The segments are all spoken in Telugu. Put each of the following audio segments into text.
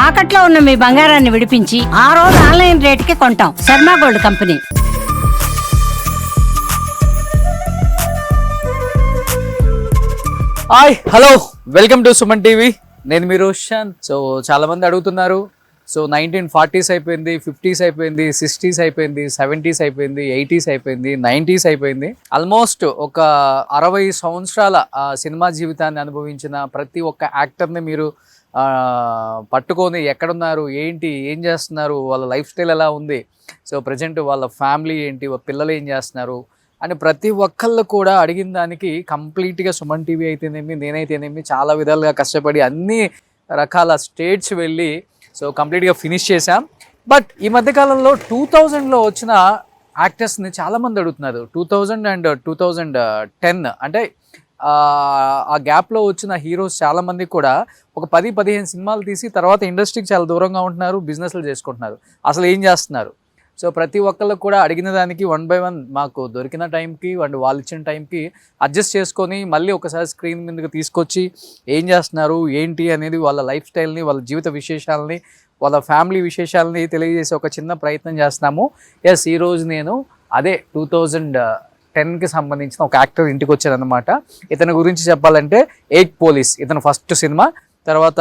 తాకట్లో ఉన్న మీ బంగారాన్ని విడిపించి ఆ రోజు ఆన్లైన్ రేటుకి కొంటాం. Sharma gold company. Hi hello welcome to Suman TV. నేను మీ రోషన్. సో చాలా మంది అడుగుతున్నారు, సో 1940s అయిపోయింది, 50s అయిపోయింది, 60s అయిపోయింది, 70s అయిపోయింది, 80s అయిపోయింది, 90s అయిపోయింది. ఆల్మోస్ట్ ఒక 60 సంవత్సరాల సినిమా జీవితాన్ని అనుభవించిన ప్రతి ఒక్క యాక్టర్ని మీరు పట్టుకొని ఎక్కడున్నారు, ఏంటి, ఏం చేస్తున్నారు, వాళ్ళ లైఫ్ స్టైల్ ఎలా ఉంది, సో ప్రజెంట్ వాళ్ళ ఫ్యామిలీ ఏంటి, వాళ్ళ పిల్లలు ఏం చేస్తున్నారు అని ప్రతి ఒక్కళ్ళు కూడా అడిగిన దానికి కంప్లీట్గా సుమన్ టీవీ అయితేనేమి, నేనైతేనేమి చాలా విధాలుగా కష్టపడి అన్ని రకాల స్టేట్స్ వెళ్ళి సో కంప్లీట్గా ఫినిష్ చేశాం. బట్ ఈ మధ్యకాలంలో 2000లో వచ్చిన యాక్టర్స్ని చాలామంది అడుగుతున్నారు. 2000 అండ్ 2010 అంటే ఆ గ్యాప్లో వచ్చిన హీరోస్ చాలామంది కూడా ఒక 10-15 సినిమాలు తీసి తర్వాత ఇండస్ట్రీకి చాలా దూరంగా ఉంటున్నారు, బిజినెస్లు చేసుకుంటున్నారు. అసలు ఏం చేస్తున్నారు? సో ప్రతి ఒక్కళ్ళకు కూడా అడిగిన దానికి 1 by 1 మాకు దొరికిన టైంకి వాళ్ళు ఇచ్చిన టైంకి అడ్జస్ట్ చేసుకొని మళ్ళీ ఒకసారి స్క్రీన్ మీదకి తీసుకొచ్చి ఏం చేస్తున్నారు, ఏంటి అనేది వాళ్ళ లైఫ్ స్టైల్ని, వాళ్ళ జీవిత విశేషాలని, వాళ్ళ ఫ్యామిలీ విశేషాలని తెలియజేసే ఒక చిన్న ప్రయత్నం చేస్తున్నాము. ఎస్, ఈరోజు నేను అదే 2010కి సంబంధించిన ఒక యాక్టర్ ఇంటికి వచ్చానమాట. ఇతని గురించి చెప్పాలంటే ఏక్ పోలీస్ ఇతను ఫస్ట్ సినిమా. తర్వాత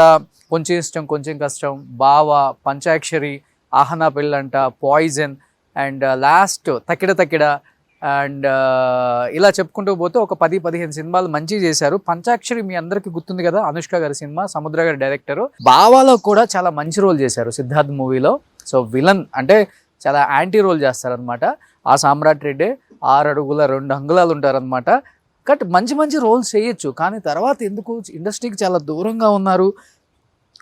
కొంచెం ఇష్టం కొంచెం కష్టం, బావ, పంచాక్షరి, ఆహనా పెళ్ళంట, పాయిజన్ అండ్ లాస్ట్ తక్కిడ అండ్ ఇలా చెప్పుకుంటూ పోతే ఒక 10-15 సినిమాలు మంచిగా చేశారు. పంచాక్షరి మీ అందరికీ గుర్తుంది కదా, అనుష్క గారి సినిమా, సముద్ర గారి డైరెక్టరు. బావాలో కూడా చాలా మంచి రోల్ చేశారు సిద్ధార్థ్ మూవీలో. సో విలన్ అంటే చాలా యాంటీ రోల్ చేస్తారనమాట. ఆ సామ్రాట్ రెడ్డి 6 అడుగుల 2 అంగుళాలు ఉంటారనమాట. బట్ మంచి రోల్స్ చేయొచ్చు, కానీ తర్వాత ఎందుకు ఇండస్ట్రీకి చాలా దూరంగా ఉన్నారు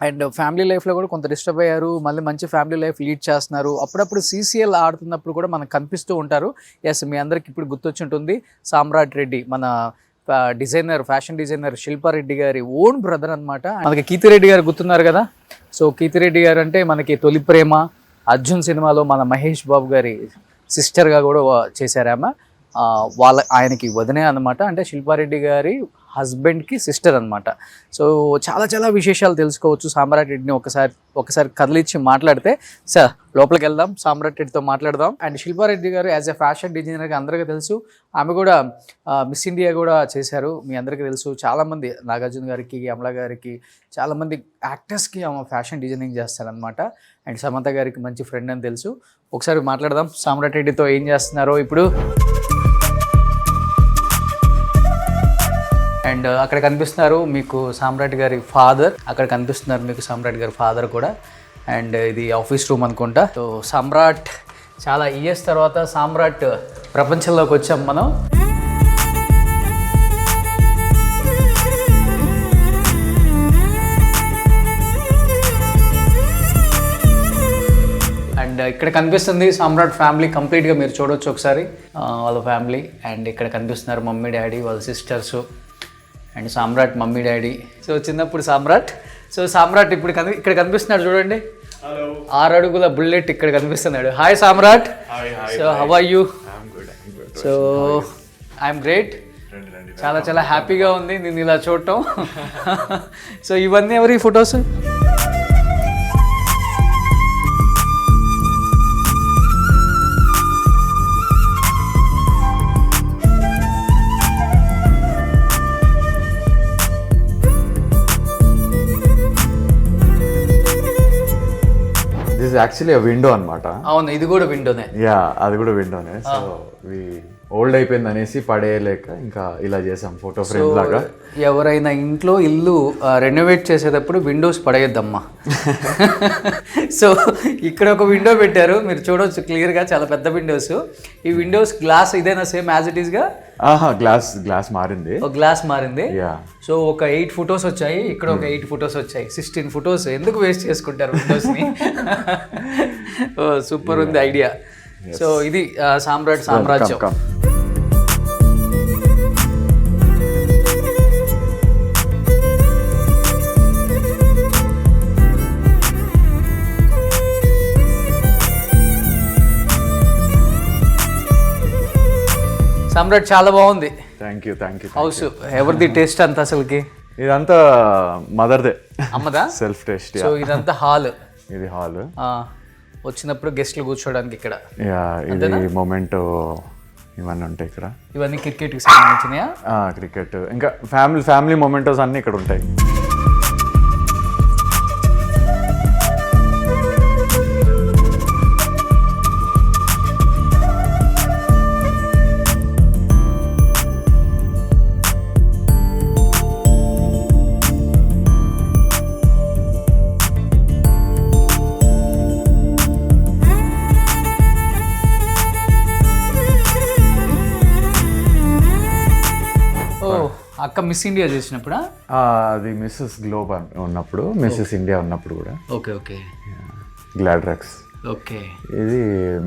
అండ్ ఫ్యామిలీ లైఫ్లో కూడా కొంత డిస్టర్బ్ అయ్యారు. మళ్ళీ మంచి ఫ్యామిలీ లైఫ్ లీడ్ చేస్తున్నారు. అప్పుడప్పుడు CCL ఆడుతున్నప్పుడు కూడా మనకు కనిపిస్తూ ఉంటారు. ఎస్, మీ అందరికి ఇప్పుడు గుర్తొచ్చి ఉంటుంది, సామ్రాట్ రెడ్డి మన డిజైనర్, ఫ్యాషన్ డిజైనర్ శిల్పారెడ్డి గారి ఓన్ బ్రదర్ అనమాట. మనకి కీర్తిరెడ్డి గారు గుర్తున్నారు కదా. సో కీర్తిరెడ్డి గారు అంటే మనకి తొలి ప్రేమ, అర్జున్ సినిమాలో మన మహేష్ బాబు గారి సిస్టర్గా కూడా చేశారామా. ఆయనకి వదినే అనమాట, అంటే శిల్పారెడ్డి గారి హస్బెండ్కి సిస్టర్ అనమాట. సో చాలా విశేషాలు తెలుసుకోవచ్చు. సామ్రాట్ రెడ్డిని ఒకసారి కదిలిచ్చి మాట్లాడితే, సార్ లోపలికి వెళ్దాం, సామ్రాట్ రెడ్డితో మాట్లాడదాం. అండ్ శిల్పారెడ్డి గారు యాజ్ ఎ ఫ్యాషన్ డిజైనర్గా అందరికీ తెలుసు. ఆమె కూడా మిస్ ఇండియా కూడా చేశారు, మీ అందరికీ తెలుసు. చాలామంది నాగార్జున గారికి, అమలా గారికి, చాలామంది యాక్టర్స్కి ఆమె ఫ్యాషన్ డిజైనింగ్ చేస్తారనమాట. అండ్ సమంత గారికి మంచి ఫ్రెండ్ అని తెలుసు. ఒకసారి మాట్లాడదాం సామ్రాట్ రెడ్డితో ఏం చేస్తున్నారో ఇప్పుడు. అండ్ అక్కడ కనిపిస్తున్నారు మీకు సామ్రాట్ గారి ఫాదర్, అక్కడ కనిపిస్తున్నారు మీకు సామ్రాట్ గారి ఫాదర్ కూడా. అండ్ ఇది ఆఫీస్ రూమ్ అనుకుంటా. సో సామ్రాట్ చాలా ఇయర్స్ తర్వాత సామ్రాట్ ప్రపంచంలోకి వచ్చాం మనం. అండ్ ఇక్కడ కనిపిస్తుంది సామ్రాట్ ఫ్యామిలీ కంప్లీట్గా మీరు చూడవచ్చు ఒకసారి, వాళ్ళ ఫ్యామిలీ. అండ్ ఇక్కడ కనిపిస్తున్నారు మమ్మీ డాడీ, వాళ్ళ sisters and Samrat mummy daddy. So చిన్నప్పుడు సామ్రాట్ ఇప్పుడు ఇక్కడ కనిపిస్తున్నాడు చూడండి, 6 అడుగుల బుల్లెట్ ఇక్కడ కనిపిస్తున్నాడు. Hi Samrat. So how are you? So I'm great. చాలా హ్యాపీగా ఉంది నేను ఇలా చూడటం. సో ఇవన్నీ ఎవరి ఫొటోస్? యాక్చువల్లీ విండో అనమాట. అవును, ఇది కూడా విండోనే. యా, అది కూడా విండోనే. సో ఓల్డ్ అయిపోయింది అనేసి పడేయలేక ఇంకా ఇలా చేసాం ఫోటో ఫ్రేమ్ లాగా. ఎవరైనా ఇంట్లో ఇల్లు రెనోవేట్ చేసేటప్పుడు విండోస్ పడేయద్దమ్మా. సో ఇక్కడ ఒక విండో పెట్టారు, మీరు చూడవచ్చు క్లియర్గా, చాలా పెద్ద విండోస్. ఈ విండోస్ గ్లాస్ ఇదేనా సేమ్ యాజ్ ఇట్ ఈస్గా? గ్లాస్ మారింది, గ్లాస్ మారింది. సో ఒక 8 ఫొటోస్ వచ్చాయి, ఇక్కడ ఒక 8 ఫొటోస్ వచ్చాయి. 16 ఫొటోస్ ఎందుకు వేస్ట్ చేసుకుంటారు విండోస్ని? సూపర్ ఉంది ఐడియా. సో ఇది సామ్రాట్ సామ్రాజ్యం. సామ్రాట్ చాలా బాగుంది. Thank you. హౌస్ ఎవరిది టేస్ట్ అంత అసలుకి? ఇదంతా మదర్దే, అమ్మదా? Self taste. సో ఇదంతా హాల్, ఇది హాల్. వచ్చినప్పుడు గెస్ట్లు కూర్చోడానికి ఇక్కడ. యా, ఇది మొమెంటో ఇవన్నీ ఉంటాయి ఇక్కడ. ఇవన్నీ క్రికెట్కి సంబంధించినయా? క్రికెట్, ఇంకా ఫ్యామిలీ మొమెంటోస్ అన్నీ ఇక్కడ ఉంటాయి. అక్క మిస్ ఇండియా చేసినప్పుడా? అది మిస్సెస్ గ్లోబ్ ఉన్నప్పుడు, మిస్సెస్ ఇండియా ఉన్నప్పుడు కూడా. Okay okay. గ్లాడ్రక్స్. ఓకే. ఇది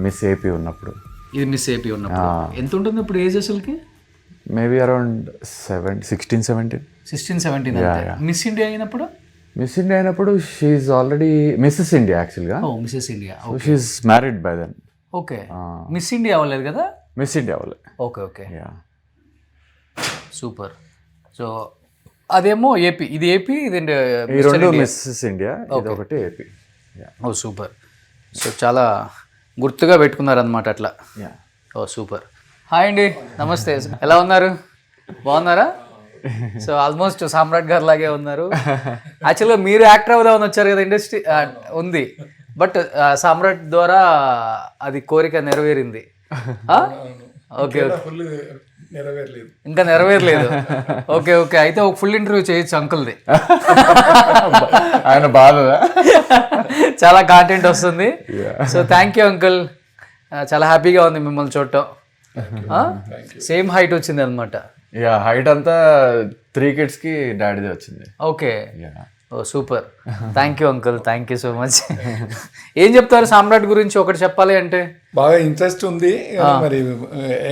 మిస్ ఏపీ ఉన్నప్పుడు. ఇది మిస్ ఏపీ ఉన్నప్పుడు. ఎంత ఉంటుంది ఇప్పుడు ఏజ్ అసలుకి? Maybe around 16, 17. 16, 17. మిస్ ఇండియా అయినప్పుడు? మిస్ ఇండియా అయినప్పుడు షీఈ్ ఆల్రెడీ మిస్సెస్ ఇండియా యాక్చువల్గా. Mrs India. She's married by then. Okay. Miss India అవ్వలేదు కదా? మిస్ ఇండియా అవ్వలేదు. Okay okay. సూపర్. సో అదేమో ఏపీ, ఇది ఏపీ, ఇది ఈ రెండు మిస్సెస్ ఇండియా, ఇది ఒకటి ఏపీ. ఓ సూపర్. సో చాలా గుర్తుగా పెట్టుకున్నారనమాట అట్లా. ఓ సూపర్. హాయ్ అండి, నమస్తే. ఎలా ఉన్నారు? బాగున్నారా? సో ఆల్మోస్ట్ సామ్రాట్ గారు లాగే ఉన్నారు. యాక్చువల్గా మీరు యాక్టర్ అవుదామని వచ్చారు కదా, ఇండస్ట్రీ ఉంది, బట్ సామ్రాట్ ద్వారా అది కోరిక నెరవేరింది. ఓకే. ఇంకా నెరవేరలేదు. Okay okay. అయితే ఒక ఫుల్ ఇంటర్వ్యూ చేయొచ్చు అంకుల్ది. ఆయన బాధ చాలా కాంటెంట్ వస్తుంది. సో థ్యాంక్ యూ అంకుల్, చాలా హ్యాపీగా ఉంది మిమ్మల్ని చూడటం. సేమ్ హైట్ వచ్చింది అనమాట. హైట్ అంతా 3 kidsకి డాడీదే వచ్చింది. Okay. Oh super. Thank you uncle, thank you so much. ఏం చెప్తారు సామ్రాట్ గురించి ఒకటి చెప్పాలి అంటే? బాగా ఇంట్రెస్ట్ ఉంది, మరి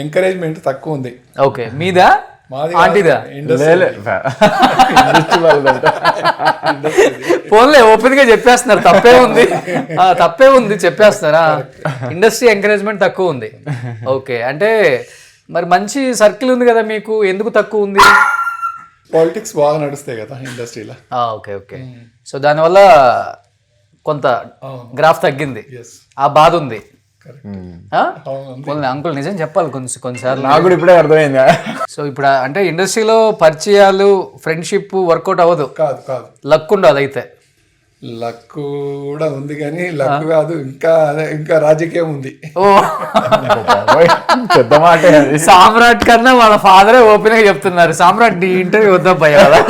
ఎంకరేజ్మెంట్ తక్కువ ఉంది. ఓకే. మీదా? ఆంటీదా? ఫోన్లే ఓపెన్ గా చెప్పేస్తున్నారు, తప్పే ఉంది, తప్పే ఉంది చెప్పేస్తున్నారా? ఇండస్ట్రీ ఎంకరేజ్మెంట్ తక్కువ ఉంది. ఓకే. అంటే మరి మంచి సర్కిల్ ఉంది కదా మీకు, ఎందుకు తక్కువ ఉంది? పాలిటిక్స్ బాగా నడుస్తాయి కదా ఇండస్ట్రీలో. Okay okay. సో దానివల్ల కొంత గ్రాఫ్ తగ్గింది, ఆ బాధ ఉంది. అంకుల్ నిజం చెప్పాలి కొన్నిసార్లు, నాకు కూడా ఇప్పుడే అర్థమైంది. సో ఇప్పుడు అంటే ఇండస్ట్రీలో పరిచయాలు, ఫ్రెండ్షిప్ వర్కౌట్ అవ్వదు. కాదు కాదు, లక్ ఉండదు. అయితే లక్ కూడా ఉంది, కానీ లక్ కాదు, ఇంకా రాజకీయం ఉంది. ఓ పెద్ద మాట. సామ్రాట్ కన్నా వాళ్ళ ఫాదరే ఓపెన్ గా చెప్తున్నారు, సామ్రాట్ నీ ఇంటర్వ్యూ వద్దాం భయ కదా,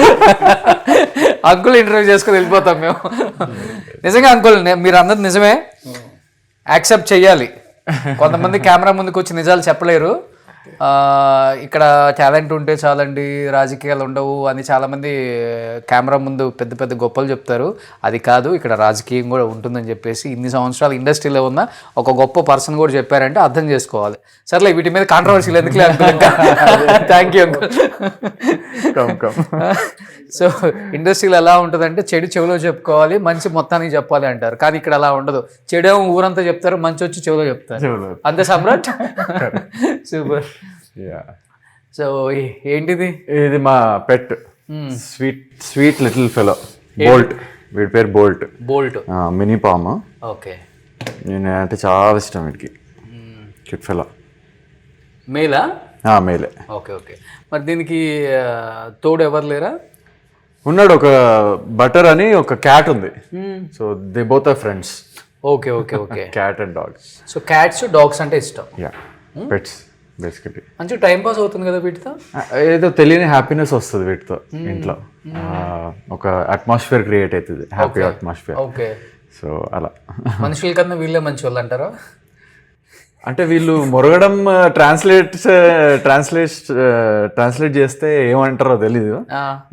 అంకుల్ ఇంటర్వ్యూ చేసుకుని వెళ్ళిపోతాం మేము. నిజంగా అంకుల్ మీరు అన్నది నిజమే, యాక్సెప్ట్ చెయ్యాలి. కొంతమంది కెమెరా ముందుకు వచ్చి నిజాలు చెప్పలేరు. ఇక్కడ టాలెంట్ ఉంటే చాలండి, రాజకీయాలు ఉండవు అని చాలామంది కెమెరా ముందు పెద్ద పెద్ద గొప్పలు చెప్తారు. అది కాదు, ఇక్కడ రాజకీయం కూడా ఉంటుందని చెప్పేసి ఇన్ని సంవత్సరాలు ఇండస్ట్రీలో ఉన్న ఒక గొప్ప పర్సన్ కూడా చెప్పారంటే అర్థం చేసుకోవాలి. సర్లే, వీటి మీద కాంట్రవర్సీలు ఎందుకు లేదు. Thank you uncle. సో ఇండస్ట్రీలో ఎలా ఉంటుందంటే చెడు చెవిలో చెప్పుకోవాలి, మంచి మొత్తానికి చెప్పాలి అంటారు. కానీ ఇక్కడ అలా ఉండదు. చెడేమో ఊరంతా చెప్తారు, మంచి వచ్చి చెవిలో చెప్తారు. అంతే సామ్రాట్. సూపర్. సో ఏంటిది? ఇది మా pet, sweet little fellow, Bolt. వీడి పేరు Bolt. Bolt mini pom. Okay. నేను అంటే చాలా ఇష్టం వీడికి. Cute fellow. మేలా? మేలే. Okay okay. మరి దీనికి తోడు ఎవరు లేరా? ఉన్నాడు, ఒక బటర్ అని ఒక క్యాట్ ఉంది. So they both are friends. Okay okay okay. Cat and dogs. So cats dogs అంటే ఇష్టం. Pets basically. మంచి టైం పాస్ అవుతుంది కదా వీటితో, ఏదో తెలియని హ్యాపీనెస్ వస్తుంది వీటితో. ఇంట్లో ఒక అట్మాస్ఫియర్ క్రియేట్ అవుతుంది, హ్యాపీ అట్మాస్ఫియర్. ఓకే. సో అలా మనుషుల కన్నా వీళ్ళే మంచి వాళ్ళు అంటారా? అంటే వీళ్ళు మొరగడం ట్రాన్స్లేట్ చేస్తే ఏమంటారో తెలీదు,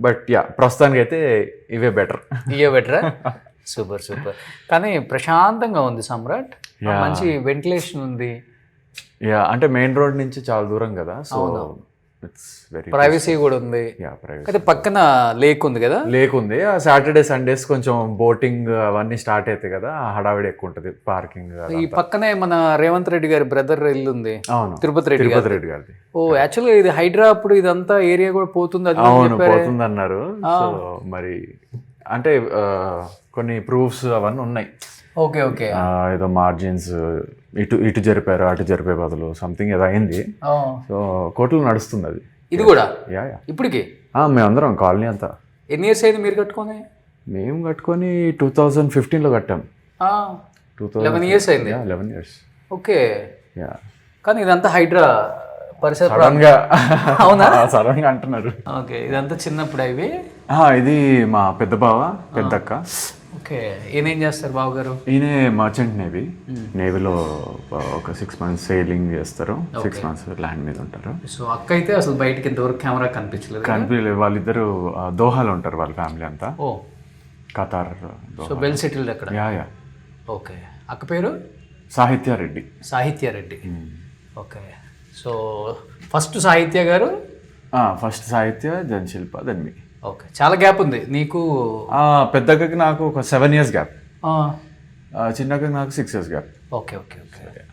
బట్ ప్రస్తుతానికి అయితే ఇవే బెటర్. Super super. కానీ ప్రశాంతంగా ఉంది సామ్రాట్, మంచి వెంటిలేషన్ ఉంది. అంటే మెయిన్ రోడ్ నుంచి చాలా దూరం కదా, సో ఇట్స్ వెరీ ప్రైవసీ కూడా ఉంది. ప్రైవసీ. అయితే పక్కన లేక్ ఉంది కదా. లేక్ ఉంది. ఆ సాటర్డే సండేస్ కొంచెం బోటింగ్ అవన్నీ స్టార్ట్ అవుతాయి కదా, హడావిడి ఎక్కువ ఉంటుంది, పార్కింగ్. ఈ పక్కనే మన రేవంత్ రెడ్డి గారి బ్రదర్ ఇల్లు ఉంది. అవును, తిరుపతి రెడ్డి గారిది. ఓ యాక్చువల్గా ఇది హైడ్రా అప్పుడు ఇదంతా ఏరియా కూడా పోతుంది అది అవును పోతుంది అన్నారు. సో మరి అంటే కొన్ని ప్రూఫ్స్ అవన్నీ ఉన్నాయి. Okay okay. ఏదో మార్జిన్స్ ఇటు జరిపారు అటు జరిపే బదులు సంథింగ్ ఏదో అయింది. సో కోర్టులో నడుస్తుంది అది. ఇది కూడా యా ఇప్పటికి మేమందరం కాలనీ అంతా. ఎన్ని ఇయర్స్ అయింది మీరు కట్టుకొని? మేము కట్టుకొని 2015లో కట్టాం. 11 years అయింది. 11 years. ఓకే. యా కానీ ఇదంతా హైడ్రా పరిసర సడన్ గా అవునా? సడన్ గా అంటున్నారు. ఓకే. ఇదంతా చిన్నప్పుడు ఇవి. ఇది మా పెద్ద బావ పెద్దక్క. ఓకే. ఈయనేం చేస్తారు బావగారు? ఈయన మర్చెంట్ నేవీలో ఒక 6 months సేలింగ్ చేస్తారు, 6 months ల్యాండ్ మీద ఉంటారు. సో అక్క అయితే అసలు బయటకి ఇంతవరకు కెమెరా కనిపించలేదు. వాళ్ళిద్దరు దోహాలో ఉంటారు, వాళ్ళ ఫ్యామిలీ అంతా. ఓ ఖతార్. సో వెల్ సెటిల్డ్ అక్కడ. యా. ఓకే. అక్క పేరు సాహిత్య రెడ్డి. సాహిత్య రెడ్డి. ఓకే. సో ఫస్ట్ సాహిత్య గారు. ఫస్ట్ సాహిత్య, దెన్ శిల్ప, దెన్ మీ. ఓకే. చాలా గ్యాప్ ఉంది నీకు. పెద్దక్కకి నాకు ఒక 7 years గ్యాప్, చిన్నక్కకి నాకు 6 years gap. Okay okay okay.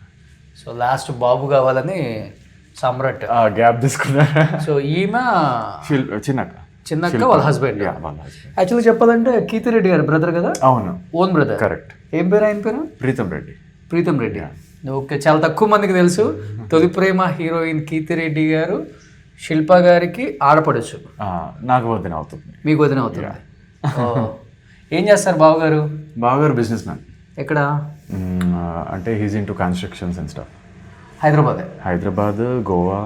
So last బాబు కావాలని సమ్రాట్ గ్యాప్ తీసుకున్నా. సో ఈమె చిన్నక్క వాళ్ళ హస్బెండ్. యాక్చువల్లీ చెప్పాలంటే కీర్తిరెడ్డి గారి బ్రదర్ కదా. అవును, ఓన్ బ్రదర్. కరెక్ట్. ఏం పేరు ఆయన పేరు? ప్రీతం రెడ్డి. ప్రీతం రెడ్డి. ఓకే. చాలా తక్కువ మందికి తెలుసు. తొలి ప్రేమ హీరోయిన్ కీర్తిరెడ్డి గారు శిల్ప గారికి ఆడపడచ్చు. నాకు వదిన అవుతుంది. మీకు వదిన అవుతుంది. ఏం చేస్తారు బావగారు? బావగారు బిజినెస్ మ్యాన్. ఎక్కడ? అంటే he's into constructions and stuff. Hyderabad, Goa.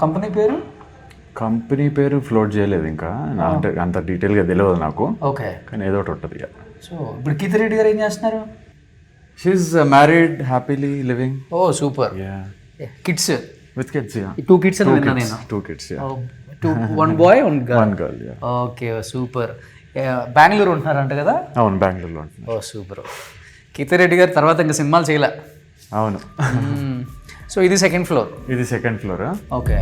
Company పేరు? కంపెనీ పేరు ఫ్లోట్ చేయలేదు ఇంకా, అంటే అంత డీటెయిల్గా తెలియదు నాకు. ఓకే. కానీ ఏదో ఒకటి ఉంటుంది. సో ఇప్పుడు కీర్తిరెడ్డి గారు ఏం చేస్తున్నారు? She's married, happily living. Oh super. Kids? With kids. 2 kids అని విన్నా నేను. 2 kids. 1 boy, 1 girl. 1 girl. Okay super. Bengaluru ఉంటున్నారంట కదా? అవును, బెంగళూరులో ఉంటున్నారు. ఓ సూపర్. కీర్తిరెడ్డి గారు తర్వాత ఇంకా సినిమాలు చేయలే. అవును. సో ఇది సెకండ్ ఫ్లోర్. ఇది సెకండ్ ఫ్లోర్. ఓకే.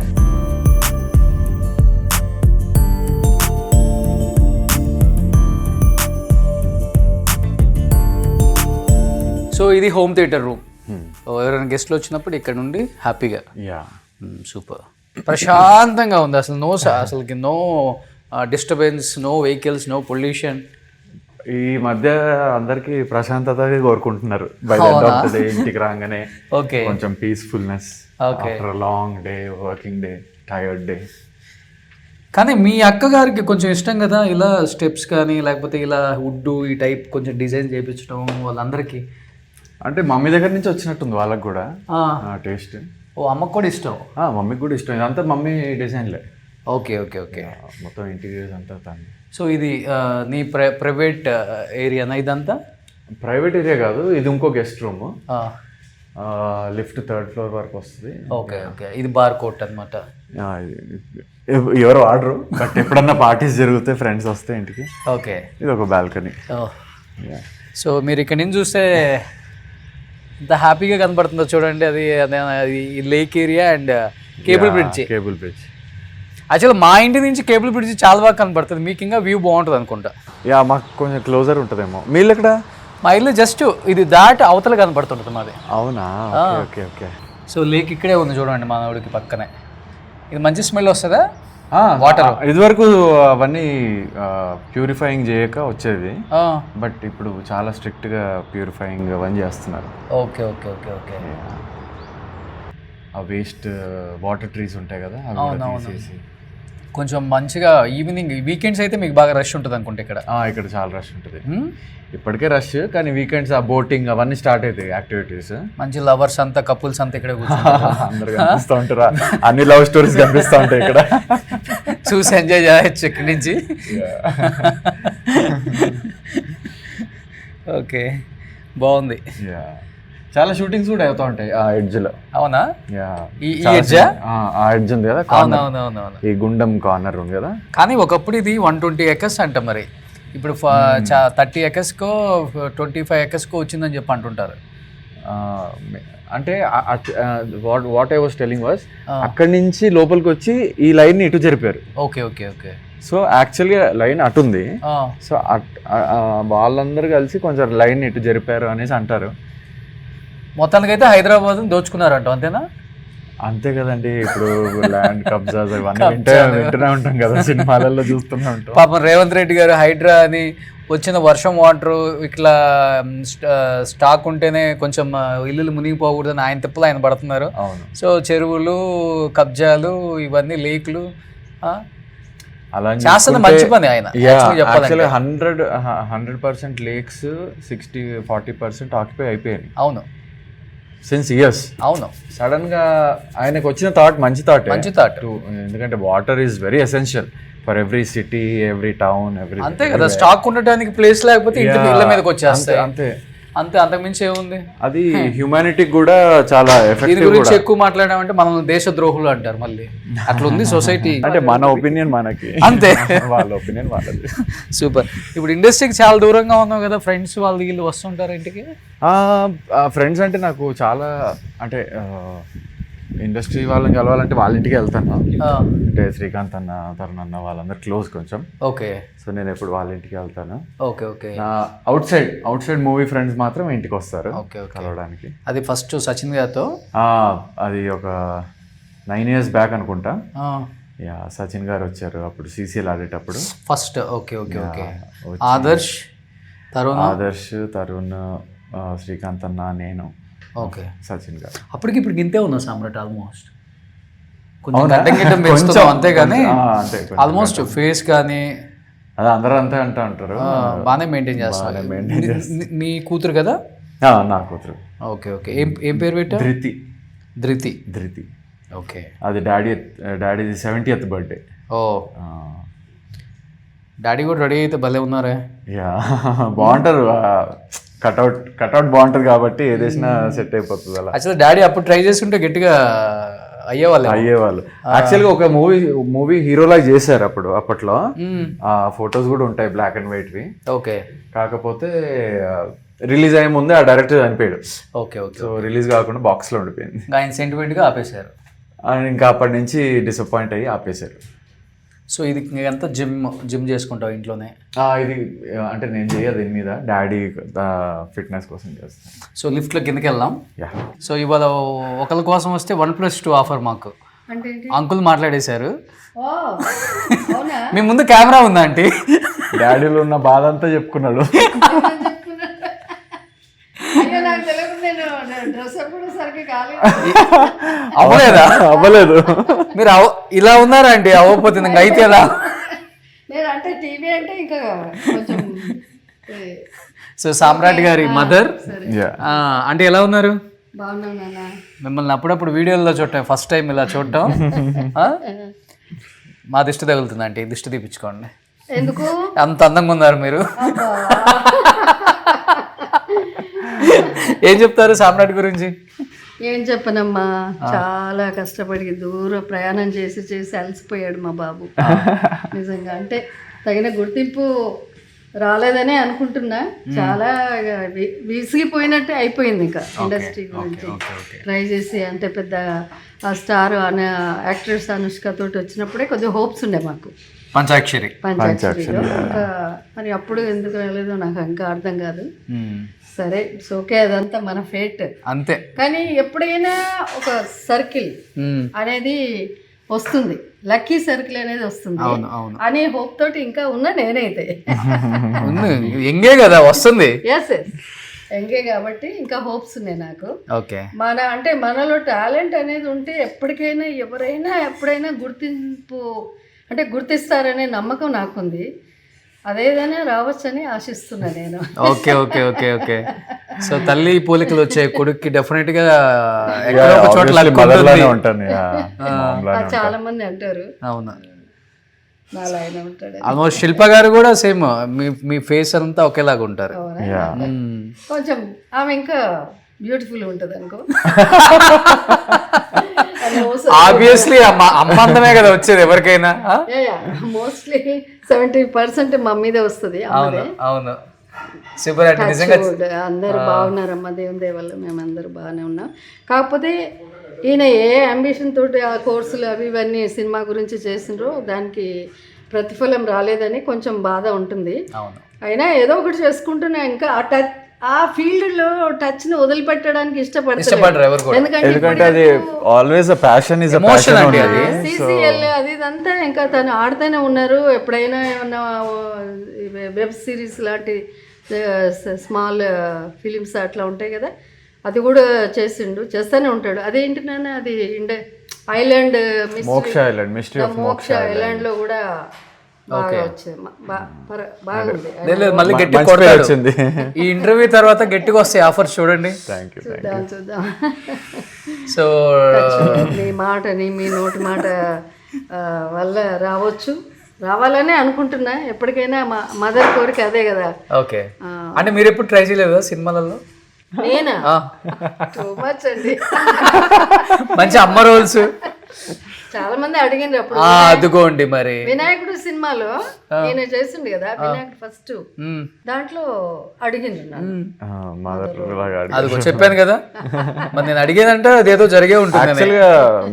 సో ఇది హోమ్ థియేటర్ రూమ్. ఎవరైనా గెస్ట్లు వచ్చినప్పుడు ఇక్కడ నుండి హ్యాపీగా. యా. సూపర్. ప్రశాంతంగా ఉంది అసలు. అసలుకి no disturbance, no vehicles, no pollution. ఈ మధ్య అందరికి ప్రశాంతత కోరుకుంటున్నారు ఇంటికి రాగానే. ఓకే. కొంచెం peacefulness after long day, working day, tired day. కానీ మీ అక్కగారికి కొంచెం ఇష్టం కదా ఇలా స్టెప్స్ కానీ లేకపోతే ఇలా వుడ్ ఈ టైప్ కొంచెం డిజైన్ చేయించడం వాళ్ళందరికీ. అంటే మమ్మీ దగ్గర నుంచి వచ్చినట్టుంది వాళ్ళకి కూడా టేస్ట్. ఓ అమ్మకు కూడా ఇష్టం? మమ్మీకి కూడా ఇష్టం. ఇదంతా మమ్మీ డిజైన్లే. Okay okay okay. మొత్తం ఇంటీరియర్స్ అంతా తను. సో ఇది నీ ప్రైవేట్ ఏరియానా ఇదంతా? ప్రైవేట్ ఏరియా కాదు, ఇది ఇంకో guest room. Lift 3rd floor వరకు వస్తుంది. Okay okay. ఇది బార్ కోట్ అనమాట. ఎవరు ఆర్డరు, బట్ ఎప్పుడన్నా పార్టీస్ జరిగితే ఫ్రెండ్స్ వస్తే ఇంటికి. ఓకే. ఇది ఒక బాల్కనీ. సో మీరు ఇక్కడ నుంచి చూస్తే ఎంత హ్యాపీగా కనబడుతుందో చూడండి. అది lake area and cable bridge. యాక్చువల్గా మా ఇంటి నుంచి కేబుల్ బ్రిడ్జ్ చాలా బాగా కనబడుతుంది. మీకు ఇంకా వ్యూ బాగుంటుంది అనుకుంటా. యా, మాకు కొంచెం క్లోజర్ ఉంటుందేమో. మీరు ఎక్కడ? మా ఇల్లు జస్ట్ ఇది దాటి అవతల కనబడుతుంటుంది మాది. అవునా? Okay okay. సో లేక్ ఇక్కడే ఉంది చూడండి మా ఊడికి పక్కనే. ఇది మంచి స్మెల్ వస్తుందా వాటర్? ఇదివరకు అవన్నీ ప్యూరిఫైయింగ్ చేయక వచ్చేది, బట్ ఇప్పుడు చాలా స్ట్రిక్ట్గా ప్యూరిఫైయింగ్ అవన్నీ చేస్తున్నారు. Okay okay okay okay. ఆ వేస్ట్ వాటర్ ట్రీస్ ఉంటాయి కదా, తీసేసి కొంచెం మంచిగా ఈవినింగ్ వీకెండ్స్ అయితే మీకు బాగా రష్ ఉంటుంది అనుకుంటే ఇక్కడ. ఇక్కడ చాలా రష్ ఉంటుంది. ఇప్పటికే రష్, కానీ వీకెండ్స్ ఆ బోటింగ్ అవన్నీ స్టార్ట్ అవుతాయి యాక్టివిటీస్. మంచి లవర్స్ అంతా, కపుల్స్ అంతా ఇక్కడ అందరు కనిపిస్తూ ఉంటారు. అన్ని లవ్ స్టోరీస్ కనిపిస్తూ ఉంటాయి ఇక్కడ. చూసి ఎంజాయ్ చేయొచ్చు ఇక్కడి నుంచి. ఓకే, బాగుంది. చాలా షూటింగ్స్ కూడా అవుతూ ఉంటాయి ఆ ఎడ్జ్ లో. అవునా? ఈ ఎడ్జ్ ఉంది కదా, ఈ గుండం కార్నర్ ఉంది కదా. కానీ ఒకప్పుడు ఇది 120 acres అంట, మరి ఇప్పుడు 30 acres కో 25 acres కో వచ్చిందని చెప్పి అంటుంటారు. అంటే what I was telling was అక్కడి నుంచి లోపలికి వచ్చి ఈ లైన్ ఇటు జరిపారు. Okay okay okay. సో యాక్చువల్గా లైన్ అటుంది. సో వాళ్ళందరూ కలిసి కొంచెం లైన్ ఇటు జరిపారు అనేసి అంటారు. మొత్తానికైతే హైదరాబాద్ దోచుకున్నారంట, అంతేనా? అంతే కదండి, ఇప్పుడు ల్యాండ్ కబ్జాస్ ఇవన్నీ వింటూనే ఉంటాం కదా, సినిమాలలో చూస్తూనే ఉంటాం. పాపం రేవంత్ రెడ్డి గారు హైడ్రా అని వచ్చిన వర్షం వాటర్ ఇట్లా స్టాక్ ఉంటేనే కొంచెం ఇల్లులు మునిగిపోకూడదని ఆయన తిప్పలు ఆయన పడుతున్నారు. అవును. సో చెరువులు, కబ్జాలు, ఇవన్నీ లేక్లు అలా చేస్తున్న మంచి పని ఆయన. 100% లేక్స్ 40% ఆక్యుపై అయిపోయాయి. అవును, సిన్స్ ఇయర్స్. అవును. సడన్ గా ఆయనకు వచ్చిన థాట్ మంచి థాట్. ఎందుకంటే water is very essential for every city, every town, every. అంతే కదా, స్టాక్ ఉండటానికి ప్లేస్ లేకపోతే ఇంటి ఇళ్ళ మీదకి వచ్చేస్తాయి. అంతే అంతే, అంతకుమించి ఏముంది. అది హ్యూమానిటీకి కూడా చాలా ఎఫెక్టివ్. దీని గురించి ఎక్కువ మాట్లాడామంటే మనం దేశ ద్రోహులు అంటారు మళ్ళీ. అట్లా ఉంది సొసైటీ. అంటే మన ఒపీనియన్ మనకి, అంతే, వాళ్ళ ఒపీనియన్ వాళ్ళది. సూపర్. ఇప్పుడు ఇండస్ట్రీకి చాలా దూరంగా ఉన్నావు కదా, ఫ్రెండ్స్ వాళ్ళు వీళ్ళు వస్తుంటారు ఇంటికి? ఫ్రెండ్స్ అంటే నాకు చాలా, అంటే ఇండస్ట్రీ వాళ్ళని కలవాలంటే వాళ్ళ ఇంటికి వెళ్తాను. అంటే శ్రీకాంత్ అన్న, తరుణ్ అన్న వాళ్ళందరూ క్లోజ్ కొంచెం. ఓకే. సో నేను ఎప్పుడు వాళ్ళ ఇంటికి వెళ్తాను. Okay okay. Out side movie friends మాత్రం ఇంటికి వస్తారు కలవడానికి. అది ఫస్ట్ సచిన్ గారితో, అది ఒక 9 years బ్యాక్ అనుకుంటా. సచిన్ గారు వచ్చారు అప్పుడు CCL ఆడేటప్పుడు first. Okay okay okay. Adarsh, Tarun, Srikanth అన్న, నేను, ఓకే, సచిన్ గారు. అప్పటికి ఇప్పుడు గింతే ఉన్నా సామ్రాట్ ఆల్మోస్ట్. అంతే కానీ ఆల్మోస్ట్ ఫేస్ కానీ అది అందరూ అంతే అంటూ ఉంటారు. బాగానే మెయింటైన్ చేస్తారు. మీ కూతురు కదా? నా కూతురు. Okay okay. ఏం పేరు పెట్టా? ధృతి. ఓకే. అది డాడీది 70th బర్త్డే. ఓ, డాడీ కూడా రెడీ అయితే భలే ఉన్నారే. బాగుంటారు, కట్అవుట్ బాగుంటది కాబట్టి ఏదేసినా సెట్ అయిపోతుంది అలా. యాక్చువల్లీ డాడీ అప్పుడు ట్రై చేస్తుంటే గట్టిగా అయ్యేవాళ్ళు. యాక్చువల్గా ఒక మూవీ హీరోలా చేశారు అప్పట్లో. ఆ ఫొటోస్ కూడా ఉంటాయి, బ్లాక్ అండ్ వైట్ వి. ఓకే. కాకపోతే రిలీజ్ అయ్యే ముందే ఆ డైరెక్టర్ చనిపోయాడు. Okay okay. సో రిలీజ్ కాకుండా బాక్స్ లో ఉండిపోయింది. ఆయన సెంటిమెంట్ గా ఆపేశారు. ఇంకా అప్పటి నుంచి డిసప్పాయింట్ అయ్యి ఆపేశారు. సో ఇది ఎంత జిమ్ చేసుకుంటావు ఇంట్లోనే? ఇది అంటే నేను చేయదు, దీని మీద డాడీ ఫిట్నెస్ కోసం చేస్తాను. సో లిఫ్ట్లో కిందకి వెళ్దాం. సో ఇవాళ ఒకరి కోసం వస్తే 1+2 ఆఫర్ మాకు అంకుల్ మాట్లాడేశారు. మీ ముందు కెమెరా ఉందా అంటే డాడీలో ఉన్న బాధ అంతా చెప్పుకున్నాడు. అవ్వలేదు. మీరు ఇలా ఉన్నారా అండి? అవ్వకపోతే అయితే ఎలా? సో సామ్రాట్ గారి మదర్ అంటే ఎలా ఉన్నారు? మిమ్మల్ని అప్పుడప్పుడు వీడియోలో చూడటం ఫస్ట్ టైం ఇలా చూడటం. మా దిష్టి తగులుతుంది అంటే దిష్టి తీపించుకోండి. ఎందుకు అంత అందంగా ఉన్నారు మీరు? ఏం చెప్తారు సామ్రాట్ గురించి? ఏం చెప్పనమ్మా, చాలా కష్టపడి దూర ప్రయాణం చేసి అలసిపోయాడు మా బాబు. నిజంగా అంటే తగిన గుర్తింపు రాలేదనే అనుకుంటున్నా. చాలా విసిగిపోయినట్టే అయిపోయింది. ఇంకా ఇండస్ట్రీ గురించి ట్రై చేసి అంటే పెద్ద ఆ స్టార్ యాక్ట్రెస్ అనుష్క తోటి వచ్చినప్పుడే కొద్దిగా హోప్స్ ఉండే మాకు పంచాక్షరిలో. ఇంకా మరి అప్పుడు ఎందుకు రాలేదో నాకు ఇంకా అర్థం కాదు. సరే ఓకే, అదంతా మన ఫేట్ అంతే. కానీ ఎప్పుడైనా ఒక సర్కిల్ అనేది వస్తుంది, లక్కీ సర్కిల్ అనేది వస్తుంది అనే హోప్ తోటి ఇంకా ఉన్నా నేనైతే. ఎంగే కదా వస్తుంది. ఎస్ ఎంగే కాబట్టి ఇంకా హోప్స్ ఉన్నాయి నాకు. అంటే మనలో టాలెంట్ అనేది ఉంటే ఎప్పటికైనా ఎవరైనా ఎప్పుడైనా గుర్తిస్తారనే నమ్మకం నాకుంది. అదేదైనా రావచ్చని ఆశిస్తున్నా నేను. Okay okay okay okay. So తల్లి పోలికలు వచ్చాయి కొడుక్కి డెఫినెట్ గా చాలా మంది అంటారు. అవును, ఆల్మోస్ట్ శిల్ప గారు కూడా సేమ్, మీ ఫేస్ అంతా ఒకేలాగా ఉంటారు. కొంచెం ఆమె ఇంకా బ్యూటిఫుల్ ఉంటుంది అనుకో. ఆబ్వియస్లీ అమ్మందమే కదా వచ్చేది ఎవరికైనా. మోస్ట్లీ 70% మా మీదే వస్తుంది. అవును. సూపర్ అండి నిజంగా. అందరూ బాగున్నారమ్మా, దేవుని దయ వల్ల మేమందరూ బాగానే ఉన్నాం. కాకపోతే ఈయన ఏ అంబిషన్ తోటి ఆ కోర్సులు అవి ఇవన్నీ సినిమా గురించి చేసిండ్రో దానికి ప్రతిఫలం రాలేదని కొంచెం బాధ ఉంటుంది. అవును. అయినా ఏదో ఒకటి చేసుకుంటున్నా, ఇంకా ఆ ఫీల్డ్ లో టచ్ ని వదిలిపెట్టడానికి ఇష్టపడరు ఎవరు కూడా. ఎందుకంటే అది ఆల్వేస్ ప్యాషన్ ఇస్ ఎమోషన్ అండి అది. సిసిఎల్ అది ఇదంతా ఇంకా తను ఆడుతూనే ఉన్నారు. ఎప్పుడైనా ఏమన్నా వెబ్ సిరీస్ లాంటి స్మాల్ ఫిలిమ్స్ అట్లా ఉంటాయి కదా, అది కూడా చేస్తూనే ఉంటాడు. అదేంటి నాన్న అది ఐలాండ్ మోక్ష ఐలాండ్, మిస్టరీ ఆఫ్ మోక్ష ఐలాండ్ లో కూడా బాగా వచ్చింది, బాగుంది. లేదు మళ్ళీ గట్టి వచ్చింది. ఈ ఇంటర్వ్యూ తర్వాత గట్టిగా వస్తాయి ఆఫర్స్ చూడండి. చూద్దాం. సో మీ నోటి మాట వల్ల రావాలనే అనుకుంటున్నా. ఎప్పటికైనా మదర్ కోరిక అదే కదా. ఓకే. అంటే మీరు ఎప్పుడు ట్రై చేయలేదు సినిమాలలో? నేనా టూ మచ్ అండి. మంచి అమ్మ రోల్స్ చాలా మంది అడిగిండ్రు అప్పుడు. అదుకోండి మరి వినాయకుడు సినిమాలో నేను చేసిండు కదా, వినాయకుడు ఫస్ట్ దాంట్లో అడిగిండ్రు. అదిగో చెప్పాను కదా, మరి నేను అడిగేదంటే అదేదో జరిగే ఉంటుంది. యాక్చువల్గా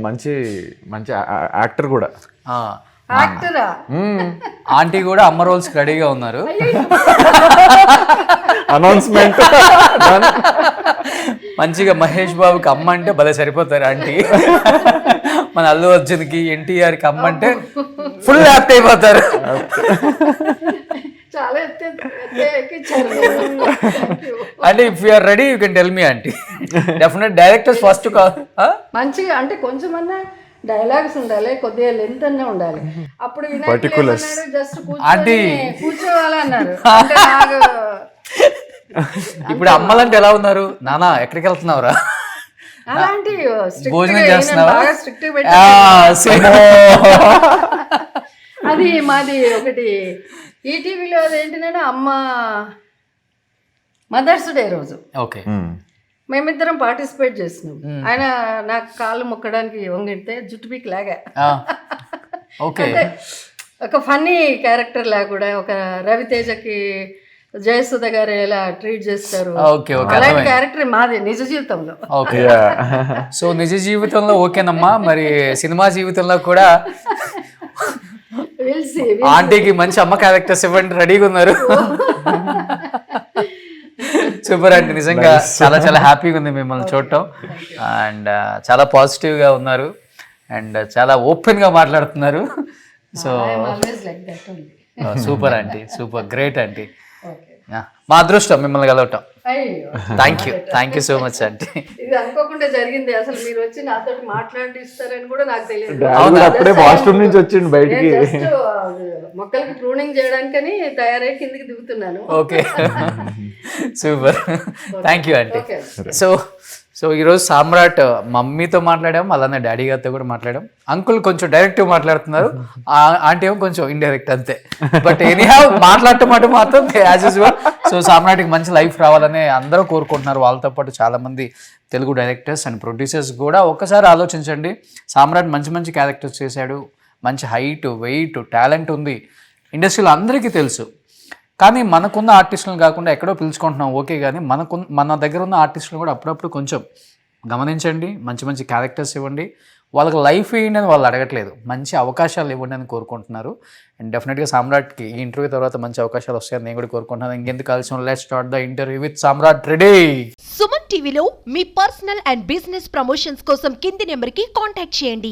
మంచి మంచి యాక్టర్ కూడా. యాక్టరా? ఆంటీ కూడా అమ్మ రోల్స్ రెడీగా ఉన్నారు. అనౌన్స్మెంట్ మంచిగా మహేష్ బాబుకి అమ్మ అంటే భలే సరిపోతారు ఆంటీ. మన అల్లు అర్జున్కి ఎన్టీఆర్కి అమ్మ అంటే ఫుల్ యాప్ట్ అయిపోతారు. చాలా ఎక్కించారు. అంటే if you are ready you can tell me aunty. Definite directors first మంచిగా అంటే కొంచెమన్నా డైలాగ్స్ ఉండాలి, కొద్దిగా లెంత్ అన్నా ఉండాలి. అప్పుడు జస్ట్ కూర్చోవాలన్నారు. ఇప్పుడు అమ్మలంటే ఎలా ఉన్నారు? నానా ఎక్కడికి వెళ్తున్నావురా, అలాంటి భోజనం చేస్తున్నావా? అది మాది ఒకటి ఈటీవీలో అదేంటిదంటే అమ్మ మదర్స్ డే రోజు ఓకే మేమిద్దరం పార్టిసిపేట్ చేసినాం. ఆయన నాకు కాళ్ళు మొక్కడానికి వంగితే జుట్టు పీక్ లాగా, అంటే ఒక ఫన్నీ క్యారెక్టర్ లాగా కూడా, ఒక రవితేజకి జయసుధ గారు ఎలా ట్రీట్ చేస్తారు అలాంటి క్యారెక్టర్ మాది నిజ జీవితంలో. ఓకే. సో నిజ జీవితంలో ఓకేనమ్మా, మరి సినిమా జీవితంలో కూడా ఆంటీకి మంచి అమ్మ క్యారెక్టర్స్ ఇవ్వండి, రెడీగా ఉన్నారు. సూపర్ అండి, నిజంగా చాలా చాలా హ్యాపీగా ఉంది మిమ్మల్ని చూడటం. అండ్ చాలా పాజిటివ్గా ఉన్నారు అండ్ చాలా ఓపెన్గా మాట్లాడుతున్నారు. So super aunty, super great aunty. మా అదృష్టం మిమ్మల్ని కలవటం. Thank you so much aunty. ఇది అనుకోకుండా జరిగింది. అసలు మీరు వచ్చి నాతో మాట్లాడిస్తారని కూడా నాకు తెలియదు. అప్పుడే వాష్రూమ్ నుంచి వచ్చింది బయటికి. మొక్కలకి ప్రూనింగ్ చేయడానికని తయారై కిందికి దిగుతున్నాను. Okay super, thank you aunty. So ఈరోజు సామ్రాట్ మమ్మీతో మాట్లాడాం, అలానే డాడీ గారితో కూడా మాట్లాడాం. అంకుల్ కొంచెం డైరెక్ట్గా మాట్లాడుతున్నారు, ఆంటీ ఏమో కొంచెం ఇండైరెక్ట్ అంతే. బట్ ఎనీహౌ మాట్లాడటం మాత్రం యాజ్ యూజువల్. సో సామ్రాట్కి మంచి లైఫ్ రావాలని అందరూ కోరుకుంటున్నారు. వాళ్ళతో పాటు చాలామంది తెలుగు డైరెక్టర్స్ అండ్ ప్రొడ్యూసర్స్ కూడా. ఒక్కసారి ఆలోచించండి, సామ్రాట్ మంచి మంచి క్యారెక్టర్స్ చేశాడు, మంచి హైట్ వెయిట్ టాలెంట్ ఉంది, ఇండస్ట్రీలో అందరికీ తెలుసు. కానీ మనకున్న ఆర్టిస్టులను కాకుండా ఎక్కడో పిలుచుకుంటున్నాం ఓకే, కానీ మన దగ్గర ఉన్న ఆర్టిస్టులు కూడా అప్పుడప్పుడు కొంచెం గమనించండి, మంచి మంచి క్యారెక్టర్స్ ఇవ్వండి, వాళ్ళకి లైఫ్ ఇవ్వండి అని వాళ్ళు అడగట్లేదు, మంచి అవకాశాలు ఇవ్వండి అని కోరుకుంటున్నారు. అండ్ డెఫినెట్గా సామ్రాట్కి ఈ ఇంటర్వ్యూ తర్వాత మంచి అవకాశాలు వస్తాయని నేను కూడా కోరుకుంటున్నాను. ఇంకెందుకు కలిసి let's start the interview with Samrat ready. Suman టీవీలో మీ పర్సనల్ అండ్ బిజినెస్ ప్రమోషన్స్ కోసం కింది నెంబర్కి కాంటాక్ట్ చేయండి.